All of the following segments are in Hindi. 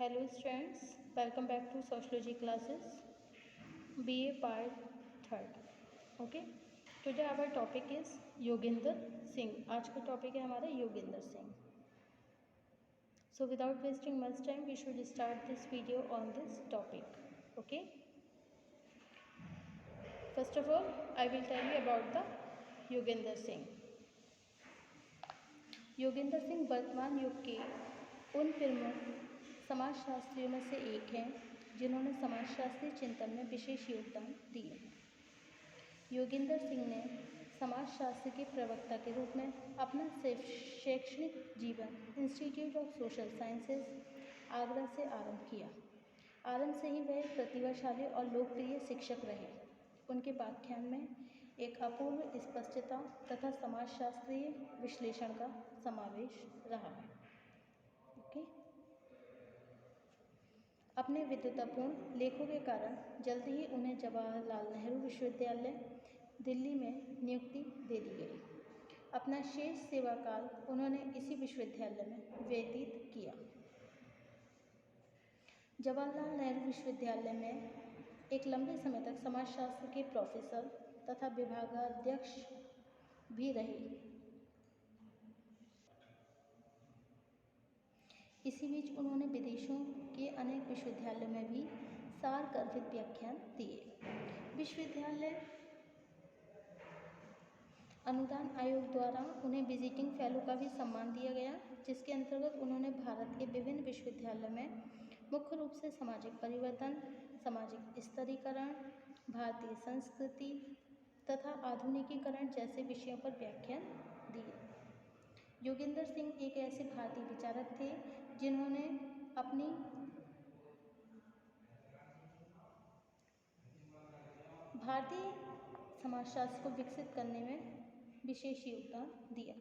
Hello students, welcome back to sociology classes, BA part 3rd. Okay, today our topic is Yogendra Singh. आज का टॉपिक है हमारा Yogendra Singh. So without wasting much time, we should start this video on this topic. Okay. First of all, I will tell you about the Yogendra Singh. Yogendra Singh वर्तमान युग के उन प्रमुख समाजशास्त्रियों में से एक हैं जिन्होंने समाजशास्त्रीय चिंतन में विशेष योगदान दिए. योगेंद्र सिंह ने समाजशास्त्र के प्रवक्ता के रूप में अपना शैक्षणिक जीवन institute of social sciences Agra से आरंभ किया. आरंभ से ही वह प्रतिभाशाली और लोकप्रिय शिक्षक रहे. उनके पाठ्यक्रम में एक अपूर्व स्पष्टता तथा समाजशास्त्रीय विश्लेषण का समावेश रहा है. ओके. अपने विद्वतापूर्ण लेखों के कारण जल्द ही उन्हें जवाहरलाल नेहरू विश्वविद्यालय दिल्ली में नियुक्ति दे दी गई. अपना शेष सेवा काल उन्होंने इसी विश्वविद्यालय में व्यतीत किया. जवाहरलाल नेहरू विश्वविद्यालय में एक लंबे समय तक समाजशास्त्र के प्रोफेसर तथा विभागाध्यक्ष भी रहे. इसी बीच उन्होंने विदेशों के अनेक विश्वविद्यालयों में भी सारगर्भित व्याख्यान दिए. विश्वविद्यालय अनुदान आयोग द्वारा उन्हें विजिटिंग फेलो का भी सम्मान दिया गया, जिसके अंतर्गत उन्होंने भारत के विभिन्न विश्वविद्यालयों में मुख्य रूप से सामाजिक परिवर्तन, सामाजिक स्तरीकरण, भारतीय संस्कृति तथा आधुनिकीकरण जैसे विषयों पर व्याख्यान दिए. योगेंद्र सिंह एक ऐसे भारतीय विचारक थे जिन्होंने अपनी भारतीय समाजशास्त्र को विकसित करने में विशेष योगदान दिया.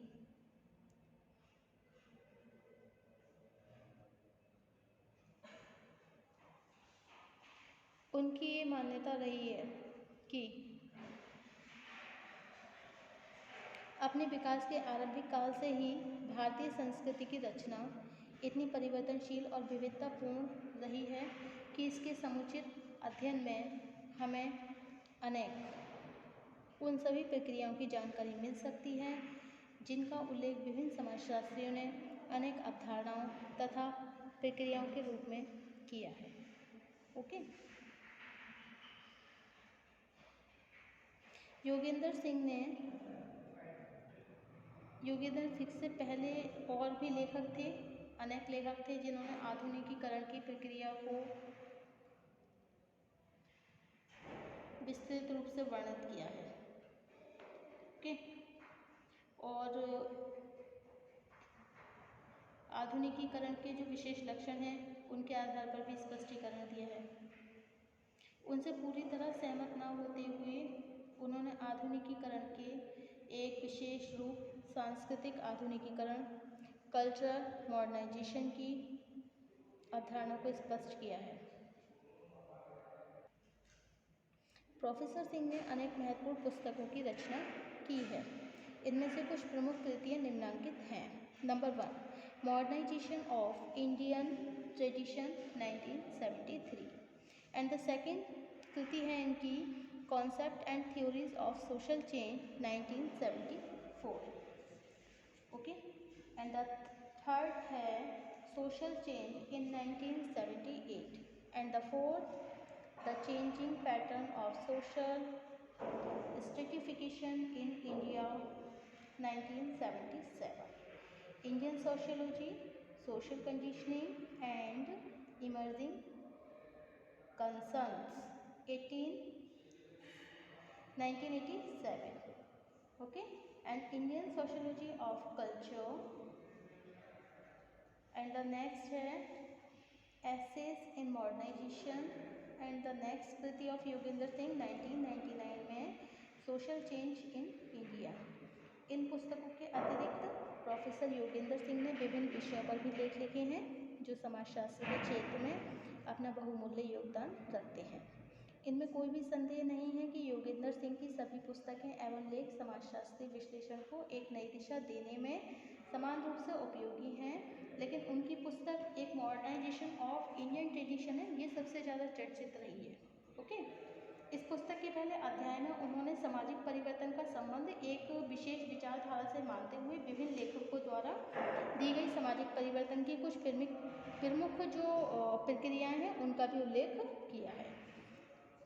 उनकी ये मान्यता रही है कि अपने विकास के आरंभिक काल से ही भारतीय संस्कृति की रचना इतनी परिवर्तनशील और विविधतापूर्ण रही है कि इसके समुचित अध्ययन में हमें अनेक उन सभी प्रक्रियाओं की जानकारी मिल सकती है जिनका उल्लेख विभिन्न समाजशास्त्रियों ने अनेक अवधारणाओं तथा प्रक्रियाओं के रूप में किया है. ओके. योगेंद्र सिंह से पहले और भी लेखक थे, अनेक लेखक थे जिन्होंने आधुनिकीकरण की प्रक्रिया को विस्तृत रूप से वर्णित किया है. ओके. और आधुनिकीकरण के जो विशेष लक्षण हैं उनके आधार पर भी स्पष्टीकरण दिया है. उनसे पूरी तरह सहमत न होते हुए उन्होंने आधुनिकीकरण के एक विशेष रूप सांस्कृतिक आधुनिकीकरण, कल्चरल मॉडर्नाइजेशन की अवधारणा को स्पष्ट किया है. प्रोफेसर सिंह ने अनेक महत्वपूर्ण पुस्तकों की रचना की है. इनमें से कुछ प्रमुख कृतियाँ निम्नलिखित हैं. Number 1, modernisation of Indian tradition 1973, and the second कृति है इनकी concept and theories of social change 1974. Okay. And the third है social change in 1978, and the fourth the changing pattern of social stratification in India 1977, Indian sociology, social conditioning and emerging concerns 1987. Okay. And Indian sociology of culture, and the next है essays in modernization, and the next Kriti of Yogendra Singh 1999 में सोशल चेंज इन इंडिया. इन पुस्तकों के अतिरिक्त प्रोफेसर योगेंद्र सिंह ने विभिन्न विषयों पर भी लेख लिखे हैं जो समाजशास्त्र के क्षेत्र में अपना बहुमूल्य योगदान रखते हैं. इनमें कोई भी संदेह नहीं है कि योगेंद्र सिंह की सभी पुस्तकें एवं लेख समाजशास्त्रीय विश्लेषण को एक नई दिशा देने में समान रूप से उपयोगी हैं, लेकिन उनकी पुस्तक एक मॉडर्नाइजेशन ऑफ एडिशन है, ये सबसे ज़्यादा चर्चित रही है। ओके, इस पुस्तक के पहले अध्याय में उन्होंने सामाजिक परिवर्तन का संबंध एक विशेष विचारधारा से मानते हुए विभिन्न लेखकों द्वारा दी गई सामाजिक परिवर्तन की कुछ प्रमुख जो प्रक्रियाएं हैं उनका भी उल्लेख किया है।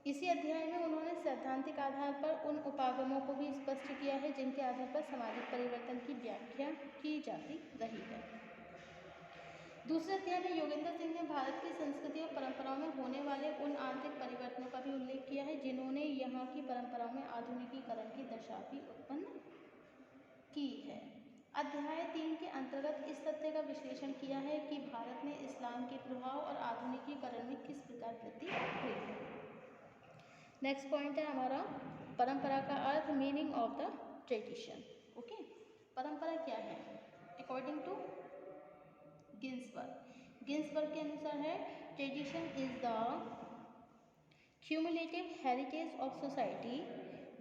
इसी अध्याय में उन्होंने सैद्धांतिक आधार पर उन उपागमों को भी स्पष्ट किया है जिनके आधार पर सामाजिक परिवर्तन की व्याख्या की जाती रही है। दूसरे अध्याय में योगेंद्र सिंह ने भारत की संस्कृति और परंपराओं में होने वाले उन आंतरिक परिवर्तनों का भी उल्लेख किया है जिन्होंने यहाँ की परंपराओं में आधुनिकीकरण की दशा भी उत्पन्न की है। अध्याय 3 के अंतर्गत इस तथ्य का विश्लेषण किया है कि भारत में इस्लाम के प्रभाव और आधुनिकीकरण में किस प्रकार वृद्धि हुई है। नेक्स्ट पॉइंट है हमारा परंपरा का अर्थ, meaning of the tradition. Okay, परंपरा क्या है? अकॉर्डिंग टू गिन्सबर्ग के अनुसार है, tradition is the cumulative heritage of society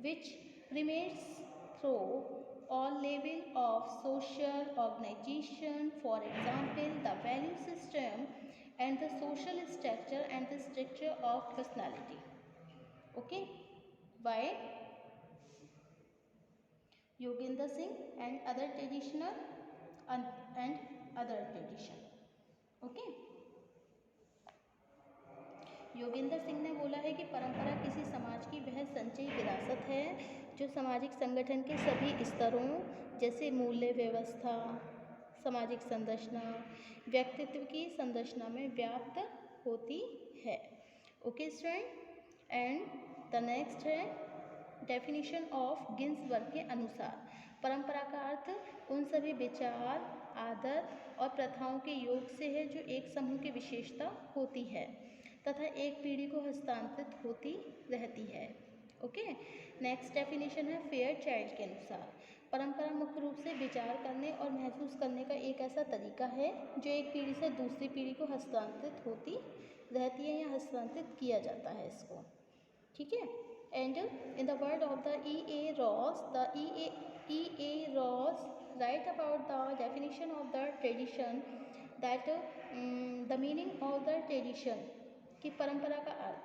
which permeates through all levels of social organization, for example the value system and the social structure and the structure of personality. Okay, by Yogendra Singh and other tradition. Okay, Yogendra Singh ने बोला है कि परंपरा किसी समाज की वह संचयी विरासत है जो सामाजिक संगठन के सभी स्तरों जैसे मूल्य व्यवस्था, सामाजिक संरचना, व्यक्तित्व की संरचना में व्याप्त होती है। Okay student, and the next है डेफिनेशन ऑफ गिन्सबर्ग के अनुसार परंपरा का अर्थ उन सभी विचार, आदत और प्रथाओं के योग से है जो एक समूह की विशेषता होती है तथा एक पीढ़ी को हस्तांतरित होती रहती है। ओके, नेक्स्ट डेफिनेशन है फेयर चाइल्ड के अनुसार परंपरा मुख्य रूप से विचार करने और महसूस करने का एक ऐसा तरीका है जो एक पीढ़ी से दूसरी पीढ़ी को हस्तांतरित होती रहती है या हस्तांतरित किया जाता है इसको। ठीक है, and in the word of the E.A. Ross write about the definition of the tradition that the meaning of the tradition की परंपरा का अर्थ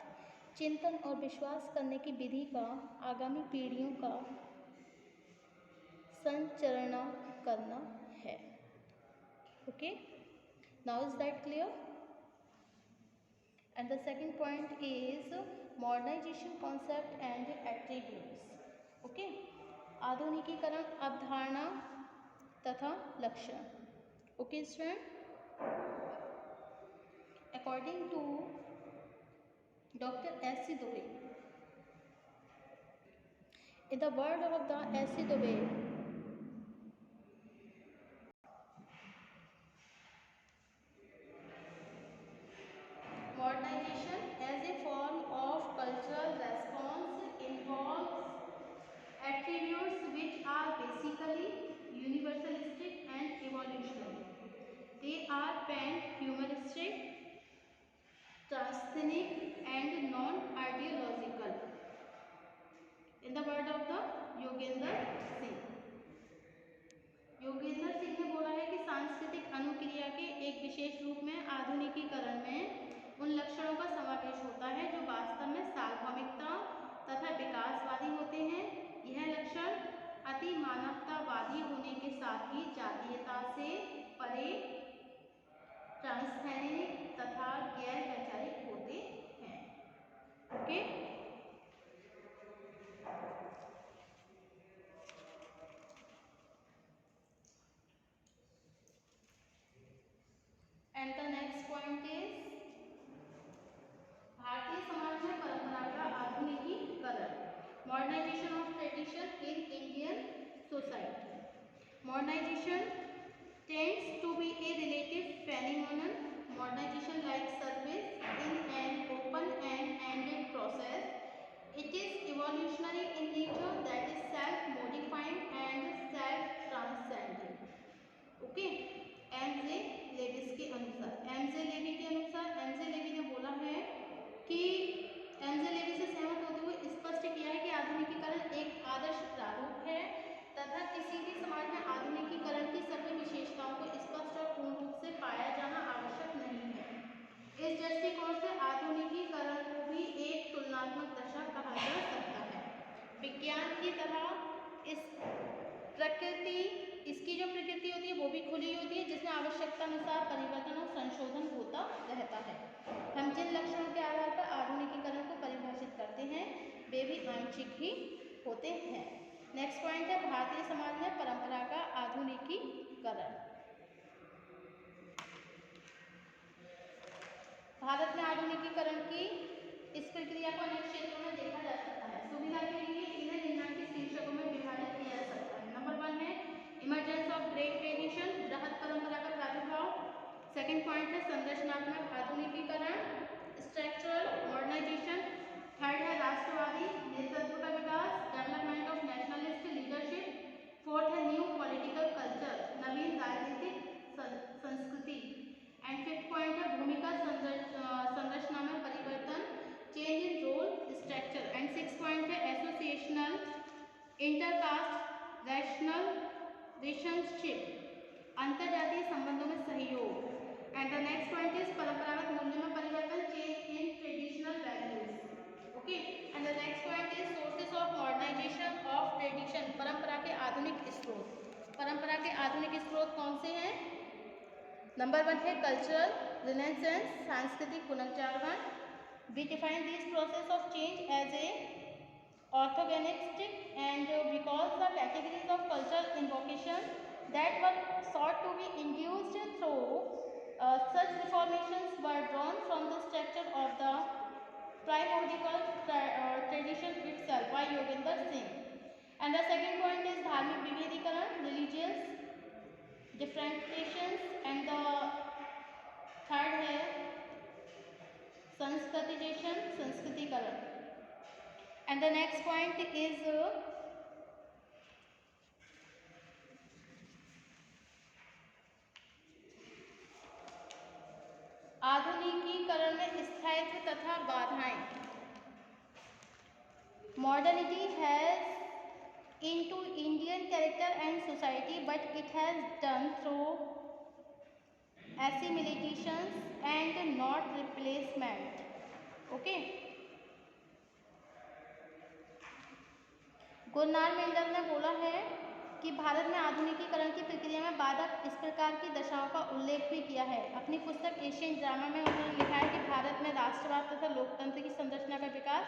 चिंतन और विश्वास करने की विधि का आगामी पीढ़ियों का संचरण करना है। Okay, now is that clear? And the second point is modernisation concept and attributes. Okay, आधुनिकीकरण अवधारणा तथा लक्षण। Okay student, according to Dr. S.C. Dubey, in the word of the S.C. Dubey, modernization as a form of cultural response involves attributes which are basically universalistic and evolutionary. They are pan-humanistic, transcendent and non-ideological. In the word of the Yogendra Singh, Yogendra Singh ने बोला है कि सांस्कृतिक अनुक्रिया के एक विशेष रूप में आधुनिकीकरण में उन लक्षणों का समावेश होता है जो वास्तव में सार्वभौमिकता तथा विकासवादी होते हैं। यह लक्षण अति मानवतावादी होने के साथ ही जातीयता से परे, ट्रांसजेंडर तथा गैर वैचारिक होते हैं। Okay, and the next point is भारतीय समाज में परंपरा का आधुनिकीकरण, modernisation of tradition in Indian society. Modernisation tends to be a relative phenomenon. Modernization like service in an open-ended process. It is evolutionary in nature, that is self-modifying and self-transcending. Okay, MJ Lewis के अनुसार, एमजे लेवी के अनुसार, एमजे लेवी ने बोला है कि एमजे लेवी से सहमत होते हुए स्पष्ट किया है कि आधुनिकीकरण एक आदर्श प्रारूप है तथा किसी भी समाज में आधुनिकीकरण की सभी विशेषताओं को स्पष्ट और पूर्ण रूप से पाया जाना आवश्यक अनुसार परिवर्तन और संशोधन होता रहता है। हम जिन लक्षणों के आधार पर आधुनिकीकरण को परिभाषित करते हैं वे भी आंशिक ही होते हैं। नेक्स्ट पॉइंट है भारतीय समाज में परंपरा का आधुनिकीकरण। भारत में आधुनिकीकरण की इस प्रक्रिया को अनेक क्षेत्रों में देखा जा सकता है। सुविधा के लिए इन्हें निम्नलिखित शीर्षकों में विभाजित किया जा सकता है। नंबर 1 है इमरजेंस ऑफ ग्रेट ट्रेडिशन, बृहत परंपरा का प्रादुर्भाव। सेकंड पॉइंट है संरचनात्मक आधुनिकीकरण, स्ट्रक्चरल मॉडर्नाइजेशन। थर्ड है राष्ट्रवादी नेतृत्व का विकास, development of nationalist leadership. Fourth है न्यू पॉलिटिकल कल्चर, नवीन राजनीतिक संस्कृति। एंड फिफ्थ पॉइंट है भूमिगत संरचना में परिवर्तन, change in role structure. And six point है एसोसिएशनल इंटरकास्ट रैशनल रिलेशनशिप, अंतरजातीय संबंधों में सहयोग। And the next point is परंपरागत मूल्यों में परिवर्तन, change in traditional values. Okay, and the next point is sources of modernisation of tradition, परंपरा के आधुनिक स्रोत। परंपरा के आधुनिक स्रोत कौन से हैं? नंबर 1 है कल्चरल रिनेसेंस, सांस्कृतिक पुनर्जागरण। We define this process of change as a orthogonistic and because the categories of cultural invocation that were sought to be induced through such reformations were drawn from the structure of the primordial tradition itself by Yogendra Singh. And the second point is dharmic विभेदीकरण, religious differentiations, and the third है संस्कृतिजेशन, संस्कृतिकरण. And the next point is आधुनिकीकरण में स्थायित्व तथा बाधाएं. Modernity has into Indian character and society, but it has done through assimilation and not replacement. Okay. Gregor Mendel ने बोला है कि भारत में आधुनिकीकरण की प्रक्रिया में बाधक इस प्रकार की दशाओं का उल्लेख भी किया है. अपनी पुस्तक एशियन ड्रामा में उन्होंने लिखा है कि भारत में राष्ट्रवाद तथा लोकतंत्र की संरचना का विकास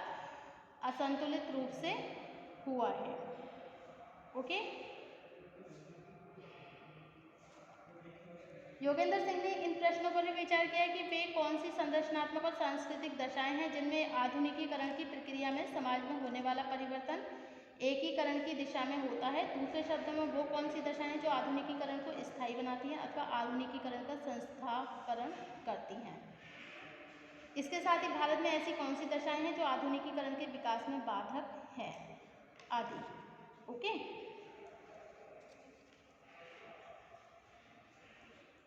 असंतुलित रूप से हुआ है. ओके. योगेंद्र सिंह ने इन प्रश्नों पर भी विचार किया कि वे कौन सी संरचनात्मक और सांस्कृतिक दशाएं हैं जिनमें आधुनिकीकरण की प्रक्रिया में समाज में होने वाला परिवर्तन एकीकरण की दिशा में होता है. दूसरे शब्दों में वो कौन सी दशाएं जो आधुनिकीकरण को स्थायी बनाती हैं अथवा आधुनिकीकरण का संस्थाकरण करती हैं. इसके साथ ही भारत में ऐसी कौन सी दशाएं हैं जो आधुनिकीकरण के विकास में बाधक हैं आदि. ओके.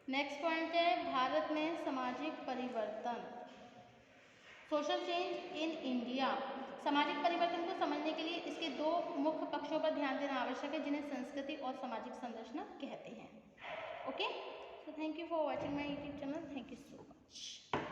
नेक्स्ट पॉइंट है भारत में सामाजिक परिवर्तन, सोशल चेंज इन इंडिया. सामाजिक परिवर्तन को समझने के लिए इसके दो मुख्य पक्षों पर ध्यान देना आवश्यक है जिन्हें संस्कृति और सामाजिक संरचना कहते हैं. Okay. So thank you for watching my YouTube channel. Thank you so much.